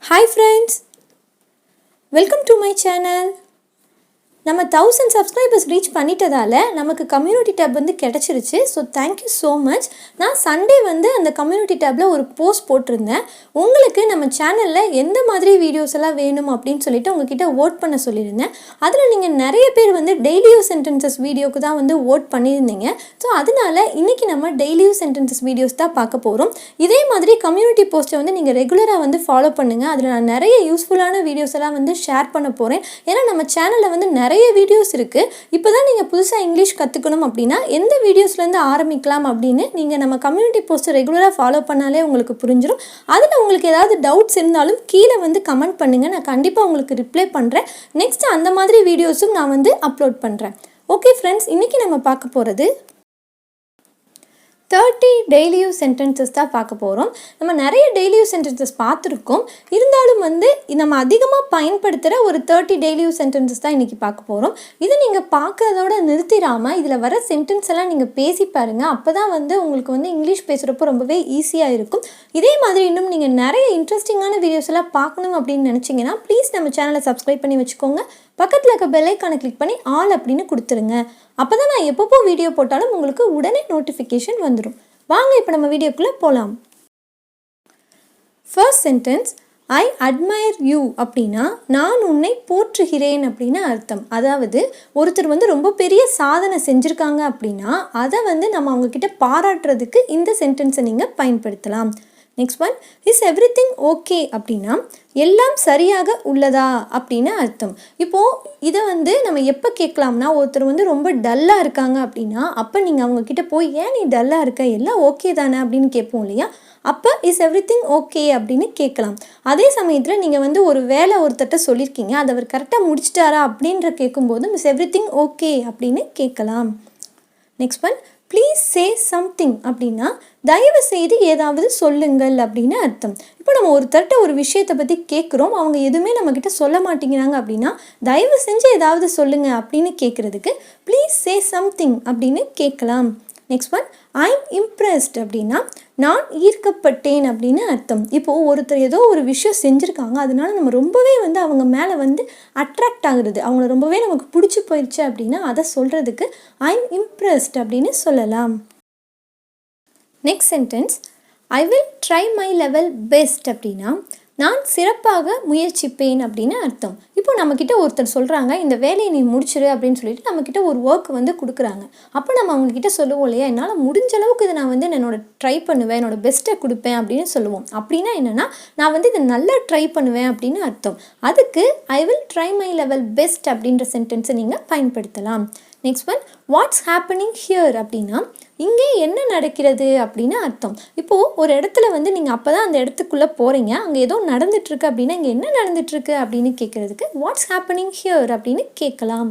Hi friends, welcome to my channel. நம்ம 1000 subscribers reach பண்ணிட்டதால நமக்கு community tape வந்து கிடைச்சிருச்சு. So thank you so much. நான் சண்டே வந்து அந்த கம்யூனிட்டி டேப்பில் ஒரு போஸ்ட் போட்டிருந்தேன். உங்களுக்கு நம்ம சேனலில் எந்த மாதிரி வீடியோஸ் எல்லாம் வேணும் அப்படின்னு சொல்லிட்டு உங்ககிட்ட ஓட் பண்ண சொல்லியிருந்தேன். அதில் நீங்கள் நிறைய பேர் வந்து டெய்லி யூஸ் சென்டென்சஸ் வீடியோக்கு தான் வந்து ஓட் பண்ணியிருந்தீங்க. ஸோ அதனால இன்றைக்கி நம்ம டெய்லி யூஸ் சென்டென்சஸ் வீடியோஸ் தான் பார்க்க போகிறோம். இதே மாதிரி கம்யூனிட்டி போஸ்ட்டை வந்து நீங்கள் ரெகுலராக வந்து ஃபாலோ பண்ணுங்கள். அதில் நான் நிறைய யூஸ்ஃபுல்லான வீடியோஸ் எல்லாம் வந்து ஷேர் பண்ண போகிறேன். ஏன்னா நம்ம சேனலில் வந்து நிறைய வீடியோஸ் இருக்குது. இப்போ தான் நீங்கள் புதுசாக இங்கிலீஷ் கற்றுக்கணும் அப்படின்னா எந்த வீடியோஸ்லேருந்து ஆரம்பிக்கலாம் அப்படின்னு நீங்கள் நம்ம கம்யூனிட்டி போஸ்ட்டை ரெகுலராக ஃபாலோ பண்ணாலே உங்களுக்கு புரிஞ்சிடும். அதில் உங்களுக்கு ஏதாவது டவுட்ஸ் இருந்தாலும் கீழே வந்து கமெண்ட் பண்ணுங்கள். நான் கண்டிப்பாக உங்களுக்கு ரிப்ளை பண்ணுறேன். நெக்ஸ்ட் அந்த மாதிரி வீடியோஸும் நான் வந்து அப்லோட் பண்ணுறேன். ஓகே ஃப்ரெண்ட்ஸ், இன்றைக்கி நம்ம பார்க்க போகிறது 30 டெய்லி யூஸ் சென்டென்சஸ் தான் பார்க்க போகிறோம். நம்ம நிறைய டெய்லி யூஸ் சென்டென்சஸ் பார்த்துருக்கோம். இருந்தாலும் வந்து நம்ம அதிகமாக பயன்படுத்துகிற ஒரு 30 டெய்லி யூஸ் சென்டென்சஸ் தான் இன்றைக்கி பார்க்க போகிறோம். இதை நீங்கள் பார்க்குறதோட நிறுத்திடாமல் இதில் வர சென்டென்ஸ் எல்லாம் நீங்கள் பேசி பாருங்கள். அப்போ தான் வந்து உங்களுக்கு வந்து இங்கிலீஷ் பேசுகிறப்போ ரொம்பவே ஈஸியாக இருக்கும். இதே மாதிரி இன்னும் நீங்கள் நிறைய இன்ட்ரெஸ்டிங்கான வீடியோஸ் எல்லாம் பார்க்கணும் அப்படின்னு நினச்சிங்கன்னா ப்ளீஸ் நம்ம சேனலை சப்ஸ்கிரைப் பண்ணி வச்சுக்கோங்க. பக்கத்தில் இருக்க பெல் ஐக்கானை கிளிக் பண்ணி ஆல் அப்படின்னு கொடுத்துருங்க. அப்போ தான் நான் எப்பப்போ வீடியோ போட்டாலும் உங்களுக்கு உடனே நோட்டிஃபிகேஷன் வந்துடும். வாங்க இப்போ நம்ம வீடியோக்குள்ளே போகலாம். First sentence, I admire you அப்படின்னா நான் உன்னை போற்றுகிறேன் அப்படின்னு அர்த்தம். அதாவது ஒருத்தர் வந்து ரொம்ப பெரிய சாதனை செஞ்சுருக்காங்க அப்படின்னா அதை வந்து நம்ம அவங்கக்கிட்ட பாராட்டுறதுக்கு இந்த சென்டென்ஸை நீங்கள் பயன்படுத்தலாம். Next one, is everything okay அப்படின்னா எல்லாம் சரியாக உள்ளதா அப்படின்னு அர்த்தம். இப்போது இதை வந்து நம்ம எப்போ கேட்கலாம்னா, ஒருத்தர் வந்து ரொம்ப டல்லாக இருக்காங்க அப்படின்னா அப்போ நீங்கள் அவங்கக்கிட்ட போய் ஏன் நீ டல்லாக இருக்க, எல்லாம் ஓகே தானே அப்படின்னு கேட்போம் இல்லையா? அப்போ இஸ் எவ்ரிதிங் ஓகே அப்படின்னு கேட்கலாம். அதே சமயத்தில் நீங்கள் வந்து ஒரு வேலை ஒருத்தர்கிட்ட சொல்லியிருக்கீங்க, அதை அவர் கரெக்டாக முடிச்சிட்டாரா அப்படின்ற கேட்கும்போது இஸ் எவ்ரிதிங் ஓகே அப்படின்னு கேட்கலாம். Next one, please say something அப்படின்னா தயவு செய்து ஏதாவது சொல்லுங்கள் அப்படின்னு அர்த்தம். இப்போ நம்ம ஒருத்தர்கிட்ட ஒரு விஷயத்தை பற்றி கேட்குறோம், அவங்க எதுவுமே நம்மக்கிட்ட சொல்ல மாட்டேங்கிறாங்க அப்படின்னா தயவு செஞ்சு ஏதாவது சொல்லுங்கள் அப்படின்னு கேட்குறதுக்கு ப்ளீஸ் சே சம்திங் அப்படின்னு கேட்கலாம். நெக்ஸ்ட் ஒன், ஐம் இம்ப்ரெஸ்ட் அப்படின்னா நான் ஈர்க்கப்பட்டேன் அப்படின்னு அர்த்தம். இப்போது ஒருத்தர் ஏதோ ஒரு விஷயம் செஞ்சுருக்காங்க, அதனால நம்ம ரொம்பவே வந்து அவங்க மேலே வந்து அட்ராக்ட் ஆகுறது, அவங்கள ரொம்பவே நமக்கு பிடிச்சி போயிடுச்சு அப்படின்னா அதை சொல்கிறதுக்கு ஐம் இம்ப்ரெஸ்ட் அப்படின்னு சொல்லலாம். Next sentence, I will try my level best அப்படின்னா நான் சிறப்பாக முயற்சிப்பேன் அப்படின்னு அர்த்தம். இப்போ நம்மக்கிட்ட ஒருத்தர் சொல்கிறாங்க இந்த வேலையை நீ முடிச்சிரு அப்படின்னு சொல்லிட்டு நம்மக்கிட்ட ஒரு ஒர்க் வந்து கொடுக்குறாங்க. அப்போ நம்ம அவங்கக்கிட்ட சொல்லுவோம் இல்லையா, என்னால் முடிஞ்ச அளவுக்கு இதை நான் வந்து என்னோட ட்ரை பண்ணுவேன், என்னோட பெஸ்ட்டை கொடுப்பேன் அப்படின்னு சொல்லுவோம். அப்படின்னா என்னென்னா நான் வந்து இதை நல்லா ட்ரை பண்ணுவேன் அப்படின்னு அர்த்தம். அதுக்கு I will try my level best அப்படின்ற சென்டென்ஸை நீங்கள் பயன்படுத்தலாம். Next one, what's happening here அப்படின்னா இங்கே என்ன நடக்கிறது அப்படின்னு அர்த்தம். இப்போது ஒரு இடத்துல வந்து நீங்கள் அப்போ தான் அந்த இடத்துக்குள்ளே போகிறீங்க, அங்கே ஏதோ நடந்துட்டுருக்கு அப்படின்னா இங்கே என்ன நடந்துட்டுருக்கு அப்படின்னு கேட்குறதுக்கு வாட்ஸ் ஹேப்பனிங் ஹியர் அப்படின்னு கேட்கலாம்.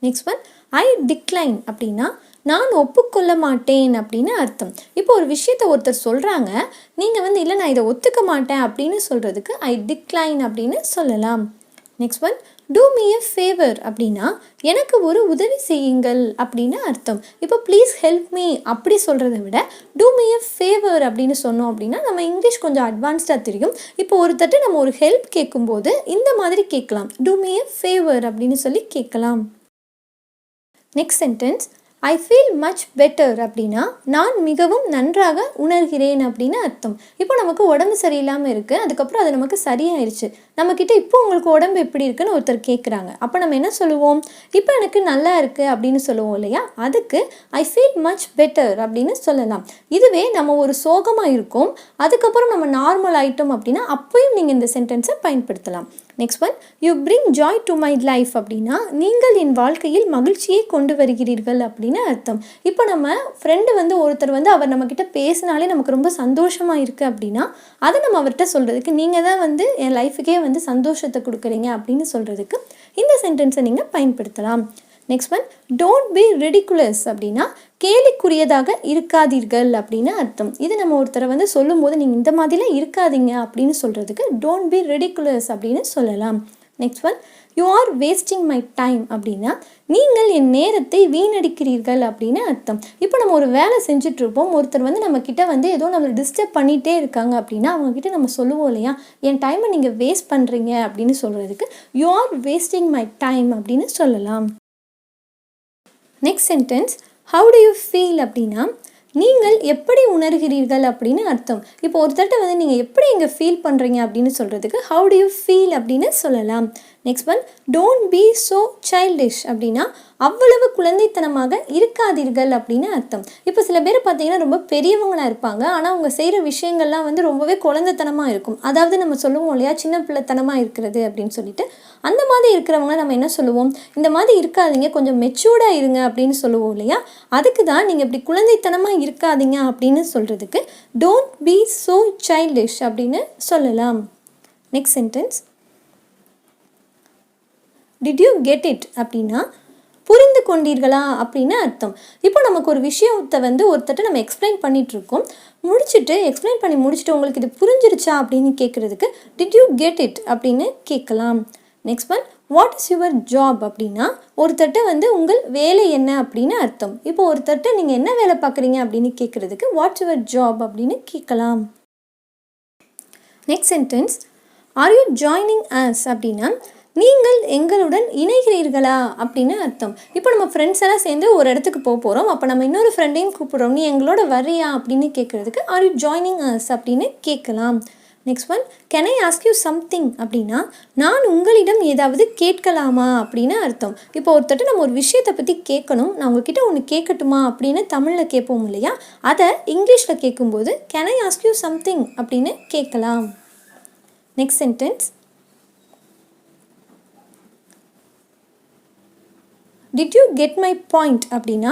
நெக்ஸ்ட் ஒன், ஐ டிக்ளைன் அப்படின்னா நான் ஒப்புக்கொள்ள மாட்டேன் அப்படின்னு அர்த்தம். இப்போ ஒரு விஷயத்தை ஒருத்தர் சொல்கிறாங்க, நீங்கள் வந்து இல்லை நான் இதை ஒத்துக்க மாட்டேன் அப்படின்னு சொல்கிறதுக்கு ஐ டிக்ளைன் அப்படின்னு சொல்லலாம். Next one, do me a favour அப்படின்னா எனக்கு ஒரு உதவி செய்யுங்கள் அப்படின்னு அர்த்தம். இப்போ ப்ளீஸ் ஹெல்ப் மீ அப்படி சொல்கிறத விட டூ மீ எ ஃபேவர் அப்படின்னு சொன்னோம் அப்படின்னா நம்ம இங்கிலீஷ் கொஞ்சம் அட்வான்ஸ்டாக தெரியும். இப்போ ஒருத்தட்ட நம்ம ஒரு ஹெல்ப் கேட்கும்போது இந்த மாதிரி கேட்கலாம், டூ மீ எ ஃபேவர் அப்படின்னு சொல்லி கேட்கலாம். Next sentence, I feel much better அப்படின்னா நான் மிகவும் நன்றாக உணர்கிறேன் அப்படின்னு அர்த்தம். இப்போ நமக்கு உடம்பு சரியில்லாமல் இருக்குது, அதுக்கப்புறம் அது நமக்கு சரியாயிருச்சு, நம்மக்கிட்ட இப்போ உங்களுக்கு உடம்பு எப்படி இருக்குன்னு ஒருத்தர் கேட்குறாங்க. அப்போ நம்ம என்ன சொல்லுவோம், இப்போ எனக்கு நல்லா இருக்குது அப்படின்னு சொல்லுவோம் இல்லையா? அதுக்கு ஐ ஃபீல் மச் பெட்டர் அப்படின்னு சொல்லலாம். இதுவே நம்ம ஒரு சோகமாக இருக்கோம், அதுக்கப்புறம் நம்ம நார்மல் ஆகிட்டோம் அப்படின்னா அப்போயும் நீங்கள் இந்த சென்டென்ஸை பயன்படுத்தலாம். Next one, you bring Joy to my life அப்படின்னா நீங்கள் என் வாழ்க்கையில் மகிழ்ச்சியை கொண்டு வருகிறீர்கள் அப்படின்னு அர்த்தம். இப்போ நம்ம ஃப்ரெண்டு வந்து ஒருத்தர் வந்து அவர் நம்மக்கிட்ட பேசினாலே நமக்கு ரொம்ப சந்தோஷமாக இருக்குது அப்படின்னா அதை நம்ம அவர்கிட்ட சொல்கிறதுக்கு நீங்கள் தான் வந்து என் லைஃபுக்கே வந்து சந்தோஷத்தை கொடுக்குறீங்க அப்படின்னு சொல்கிறதுக்கு இந்த சென்டென்ஸை நீங்கள் பயன்படுத்தலாம். Next one, don't be ridiculous அப்படின்னா கேலிக்குரியதாக இருக்காதீர்கள் அப்படின்னு அர்த்தம். இது நம்ம ஒருத்தரை வந்து சொல்லும்போது நீங்கள் இந்த மாதிரிலாம் இருக்காதீங்க அப்படின்னு சொல்கிறதுக்கு டோன்ட் பி ரிடிகுலஸ் அப்படின்னு சொல்லலாம். Next one, you are wasting my time அப்படின்னா நீங்கள் என் நேரத்தை வீணடிக்கிறீர்கள் அப்படின்னு அர்த்தம். இப்போ நம்ம ஒரு வேலை செஞ்சிட்ருப்போம், ஒருத்தர் வந்து நம்மக்கிட்ட வந்து ஏதோ நம்மளை டிஸ்டர்ப் பண்ணிகிட்டே இருக்காங்க அப்படின்னா அவங்கக்கிட்ட நம்ம சொல்லுவோம் இல்லையா, என் டைமை நீங்கள் வேஸ்ட் பண்ணுறீங்க அப்படின்னு சொல்கிறதுக்கு you are wasting my time அப்படின்னு சொல்லலாம். Next sentence, how to you feel அப்படின்னா நீங்கள் எப்படி உணர்கிறீர்கள் அப்படின்னு அர்த்தம். இப்போ ஒருத்தட்ட வந்து நீங்கள் எப்படி இங்கே ஃபீல் பண்ணுறீங்க அப்படின்னு சொல்கிறதுக்கு ஹவு டு யூ ஃபீல் அப்படின்னு சொல்லலாம். Next one, don't be so childish அப்படின்னா அவ்வளவு குழந்தைத்தனமாக இருக்காதீர்கள் அப்படின்னு அர்த்தம். இப்போ சில பேர் பார்த்தீங்கன்னா ரொம்ப பெரியவங்களாக இருப்பாங்க, ஆனால் அவங்க செய்கிற விஷயங்கள்லாம் வந்து ரொம்பவே குழந்தைத்தனமாக இருக்கும். அதாவது நம்ம சொல்லுவோம் இல்லையா, சின்ன பிள்ளைத்தனமாக இருக்கிறது அப்படின்னு சொல்லிட்டு, அந்த மாதிரி இருக்கிறவங்க நம்ம என்ன சொல்லுவோம், இந்த மாதிரி இருக்காதீங்க, கொஞ்சம் மெச்சூர்டாக இருங்க அப்படின்னு சொல்லுவோம் இல்லையா. அதுக்கு தான் நீங்கள் இப்படி குழந்தைத்தனமாக இருக்காதீங்க அப்படின்னு சொல்கிறதுக்கு டோன்ட் பி ஸோ சைல்டிஷ் அப்படின்னு சொல்லலாம். Next sentence, did you get it அப்படின்னா புரிந்து கொண்டீர்களா அப்படின்னு அர்த்தம். இப்போ நமக்கு ஒரு விஷயத்தை வந்து ஒருத்தட்ட நம்ம எக்ஸ்பிளைன் பண்ணிகிட்ருக்கோம், எக்ஸ்பிளைன் பண்ணி முடிச்சுட்டு உங்களுக்கு இது புரிஞ்சிருச்சா அப்படின்னு கேட்குறதுக்கு டிட் யூ கெட் இட் அப்படின்னு கேட்கலாம். Next one, what is your job அப்படின்னா ஒருத்தட்ட வந்து உங்கள் வேலை என்ன அப்படின்னு அர்த்தம். இப்போ ஒருத்தட்ட நீங்கள் என்ன வேலை பார்க்குறீங்க அப்படின்னு கேட்குறதுக்கு வாட்ஸ் யுவர் ஜாப் அப்படின்னு கேட்கலாம். Next sentence, are you joining us அப்படின்னா நீங்கள் எங்களுடன் இணைகிறீர்களா அப்படின்னு அர்த்தம். இப்போ நம்ம ஃப்ரெண்ட்ஸ் எல்லாம் சேர்ந்து ஒரு இடத்துக்கு போகிறோம், அப்போ நம்ம இன்னொரு ஃப்ரெண்டையும் கூப்பிட்றோம், நீ எங்களோட வரியா அப்படின்னு கேட்குறதுக்கு ஆர் யூ ஜாயினிங் அஸ் அப்படின்னு கேட்கலாம். Next one, can I ask you something அப்படின்னா நான் உங்களிடம் ஏதாவது கேட்கலாமா அப்படின்னு அர்த்தம். இப்போ ஒருத்தட்ட நம்ம ஒரு விஷயத்தை பற்றி கேட்கணும், நான் உங்ககிட்ட ஒன்று கேட்கட்டுமா அப்படின்னு தமிழில் கேட்போம் இல்லையா, அதை இங்கிலீஷில் கேட்கும்போது can I ask you something அப்படின்னு கேட்கலாம். Next sentence, did you get my point அப்படின்னா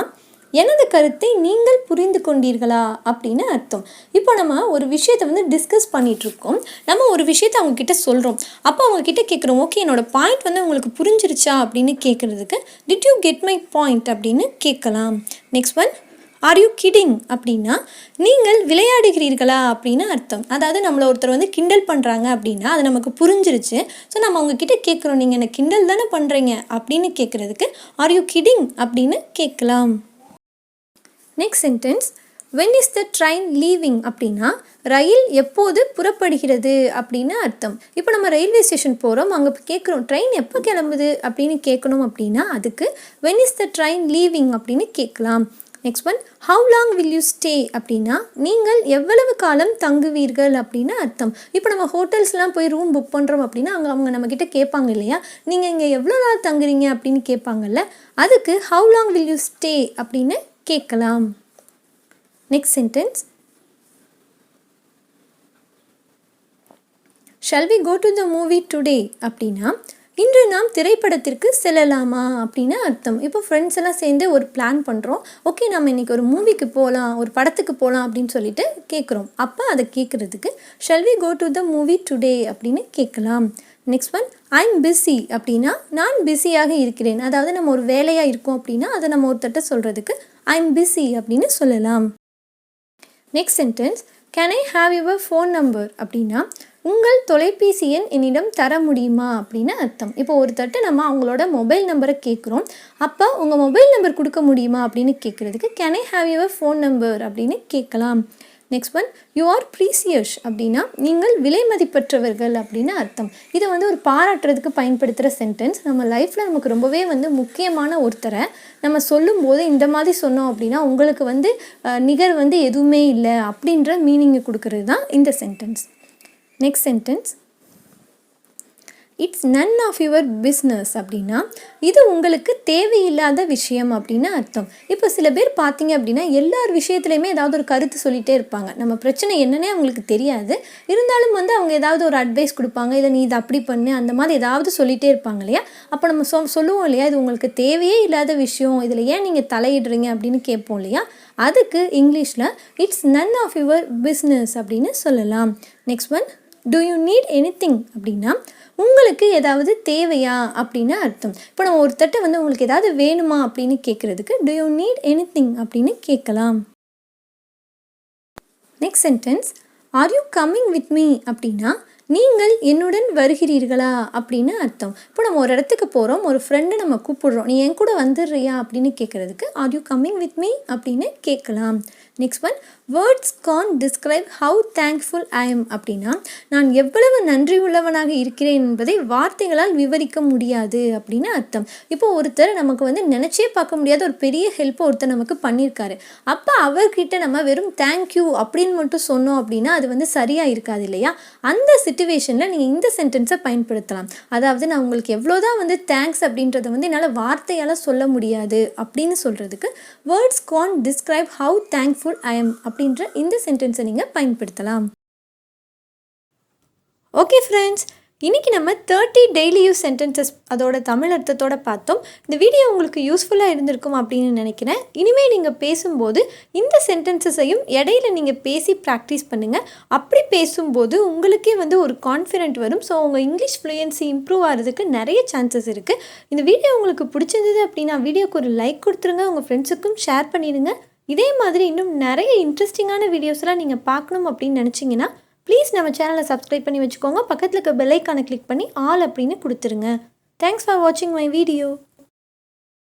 எனது கருத்தை நீங்கள் புரிந்து கொண்டீர்களா அப்படின்னு அர்த்தம். இப்போ நம்ம ஒரு விஷயத்தை வந்து டிஸ்கஸ் பண்ணிகிட்ருக்கோம், நம்ம ஒரு விஷயத்தை அவங்கக்கிட்ட சொல்கிறோம், அப்போ அவங்கக்கிட்ட கேட்குறோம், ஓகே என்னோடய பாயிண்ட் வந்து உங்களுக்கு புரிஞ்சிருச்சா அப்படின்னு கேட்குறதுக்கு did you get my point அப்படின்னு கேட்கலாம். Next one, are you kidding அப்படின்னா நீங்கள் விளையாடுகிறீர்களா அப்படின்னு அர்த்தம். அதாவது நம்மளை ஒருத்தர் வந்து கிண்டல் பண்ணுறாங்க அப்படின்னா அது நமக்கு புரிஞ்சிருச்சு, ஸோ நம்ம அவங்கக்கிட்ட கேட்குறோம், நீங்கள் என்ன கிண்டல் தானே பண்ணுறீங்க அப்படின்னு கேட்குறதுக்கு ஆர் யூ கிடிங் அப்படின்னு கேட்கலாம். Next sentence, when is the train leaving அப்படின்னா ரயில் எப்போது புறப்படுகிறது அப்படின்னு அர்த்தம். இப்போ நம்ம ரயில்வே ஸ்டேஷன் போகிறோம், அங்கே கேட்குறோம் ட்ரெயின் எப்போ கிளம்புது அப்படின்னு கேட்கணும் அப்படின்னா அதுக்கு when is the train leaving அப்படின்னு கேட்கலாம். Next one, how long will you stay அப்படின்னா நீங்கள் எவ்வளவு காலம் தங்குவீர்கள் அப்படின்னு அர்த்தம். இப்போ நம்ம ஹோட்டல்ஸ்லாம் போய் ரூம் புக் பண்ணுறோம் அப்படின்னா அங்கே அவங்க நம்மக்கிட்ட கேட்பாங்க இல்லையா, நீங்கள் இங்கே எவ்வளோ நாள் தங்குறீங்க அப்படின்னு கேட்பாங்கல்ல, அதுக்கு how long will you stay அப்படின்னு கேட்கலாம். Next sentence, shall we go to the movie today அப்படின்னா இன்று நாம் திரைப்படத்திற்கு செல்லலாமா அப்படின்னு அர்த்தம். இப்போ ஃப்ரெண்ட்ஸ் எல்லாம் சேர்ந்து ஒரு பிளான் பண்ணுறோம், ஓகே நம்ம இன்றைக்கி ஒரு மூவிக்கு போகலாம், ஒரு படத்துக்கு போகலாம் அப்படின்னு சொல்லிட்டு கேட்குறோம். அப்போ அதை கேட்குறதுக்கு shall we go to the movie today அப்படின்னு கேட்கலாம். Next one, I am busy அப்படின்னா நான் பிஸியாக இருக்கிறேன். அதாவது நம்ம ஒரு வேலையாக இருக்கோம் அப்படின்னா அதை நம்ம ஒருத்தட்ட சொல்கிறதுக்கு ஐ எம் பிஸி அப்படின்னு சொல்லலாம். Next sentence, can I have your phone number அப்படின்னா உங்கள் தொலைபேசி எண் என்னிடம் தர முடியுமா அப்படின்னு அர்த்தம். இப்போ ஒருத்தட்ட நம்ம அவங்களோட மொபைல் நம்பரை கேட்குறோம், அப்போ உங்கள் மொபைல் நம்பர் கொடுக்க முடியுமா அப்படின்னு கேட்குறதுக்கு can I have your phone number அப்படின்னு கேட்கலாம். Next one, you are precious அப்படின்னா நீங்கள் விலை மதிப்பற்றவர்கள் அப்படின்னு அர்த்தம். இதை வந்து ஒரு பாராட்டுறதுக்கு பயன்படுத்துகிற சென்டென்ஸ். நம்ம லைஃப்பில் நமக்கு ரொம்பவே வந்து முக்கியமான ஒருத்தரை நம்ம சொல்லும்போது இந்த மாதிரி சொன்னோம் அப்படின்னா உங்களுக்கு வந்து நிகர் வந்து எதுவுமே இல்லை அப்படின்ற மீனிங்கை கொடுக்கறது தான் இந்த sentence. Next sentence, it's none of your business அப்படின்னா இது உங்களுக்கு தேவையில்லாத விஷயம் அப்படின்னு அர்த்தம். இப்போ சில பேர் பார்த்தீங்க அப்படின்னா எல்லார் விஷயத்துலையுமே ஏதாவது ஒரு கருத்து சொல்லிகிட்டே இருப்பாங்க, நம்ம பிரச்சனை என்னன்னே அவங்களுக்கு தெரியாது, இருந்தாலும் வந்து அவங்க ஏதாவது ஒரு அட்வைஸ் கொடுப்பாங்க, இதை நீ இதை அப்படி பண்ணு அந்த மாதிரி ஏதாவது சொல்லிகிட்டே இருப்பாங்க இல்லையா. அப்போ நம்ம சொல்லுவோம் இல்லையா, இது உங்களுக்கு தேவையே இல்லாத விஷயம், இதில் ஏன் நீங்கள் தலையிடுறீங்க அப்படின்னு கேட்போம் இல்லையா. அதுக்கு இங்கிலீஷில் it's none of your business அப்படின்னு சொல்லலாம். Next one, do you need anything அப்படின்னா உங்களுக்கு ஏதாவது தேவையா அப்படின்னு அர்த்தம். இப்போ நம்ம ஒருத்தட்ட வந்து உங்களுக்கு ஏதாவது வேணுமா அப்படின்னு கேட்குறதுக்கு டு யூ நீட் எனிதிங் அப்படின்னு கேட்கலாம். Next sentence, R you coming with me அப்படின்னா நீங்கள் என்னுடன் வருகிறீர்களா அப்படின்னு அர்த்தம். இப்போ நம்ம ஒரு இடத்துக்கு போகிறோம், ஒரு ஃப்ரெண்டை நம்ம கூப்பிடுறோம், நீ என் கூட வந்துடுறியா அப்படின்னு கேட்குறதுக்கு are you coming with me அப்படின்னு கேட்கலாம். Next one, words can't describe how thankful I am அப்படின்னா நான் எவ்வளவு நன்றி உள்ளவனாக இருக்கிறேன் என்பதை வார்த்தைகளால் விவரிக்க முடியாது அப்படின்னு அர்த்தம். இப்போ ஒருத்தர் நமக்கு வந்து நினச்சே பார்க்க முடியாத ஒரு பெரிய ஹெல்ப்பை ஒருத்தர் நமக்கு பண்ணியிருக்காரு. அப்போ அவர்கிட்ட நம்ம வெறும் தேங்க்யூ அப்படின்னு மட்டும் சொன்னோம் அப்படின்னா அது வந்து சரியாக இருக்காது இல்லையா? அந்த சிச்சுவேஷனில் நீங்கள் இந்த சென்டென்ஸை பயன்படுத்தலாம். அதாவது நான் உங்களுக்கு எவ்வளோதான் வந்து தேங்க்ஸ் அப்படின்றத வந்து என்னால் வார்த்தையால் சொல்ல முடியாது அப்படின்னு சொல்கிறதுக்கு words can't describe how thankful I am அப்படின்ற இந்த சென்டென்ஸை நீங்கள் பயன்படுத்தலாம். ஓகே ஃப்ரெண்ட்ஸ், இன்றைக்கி நம்ம 30 டெய்லி யூஸ் சென்டென்சஸ் அதோட தமிழ் அர்த்தத்தோடு பார்த்தோம். இந்த வீடியோ உங்களுக்கு யூஸ்ஃபுல்லாக இருந்திருக்கும் அப்படின்னு நினைக்கிறேன். இனிமேல் நீங்கள் பேசும்போது இந்த சென்டென்சஸையும் இடையில நீங்கள் பேசி ப்ராக்டிஸ் பண்ணுங்கள். அப்படி பேசும்போது உங்களுக்கே வந்து ஒரு கான்ஃபிடென்ட் வரும். ஸோ உங்கள் இங்கிலீஷ் ஃப்ளூயன்சி இம்ப்ரூவ் ஆகிறதுக்கு நிறைய சான்சஸ் இருக்குது. இந்த வீடியோ உங்களுக்கு பிடிச்சிருந்தது அப்படின்னா வீடியோக்கு ஒரு லைக் கொடுத்துருங்க, உங்கள் ஃப்ரெண்ட்ஸுக்கும் ஷேர் பண்ணிடுங்க. இதே மாதிரி இன்னும் நிறைய இன்ட்ரெஸ்டிங்கான வீடியோஸ்லாம் நீங்கள் பார்க்கணும் அப்படின்னு நினச்சிங்கன்னா ப்ளீஸ் நம்ம சேனலை சப்ஸ்கிரைப் பண்ணி வச்சுக்கோங்க. பக்கத்தில் இருக்க பெல் ஐக்கானை கிளிக் பண்ணி ஆல் அப்படின்னு கொடுத்துருங்க. தேங்க்ஸ் ஃபார் வாட்சிங் மை வீடியோ.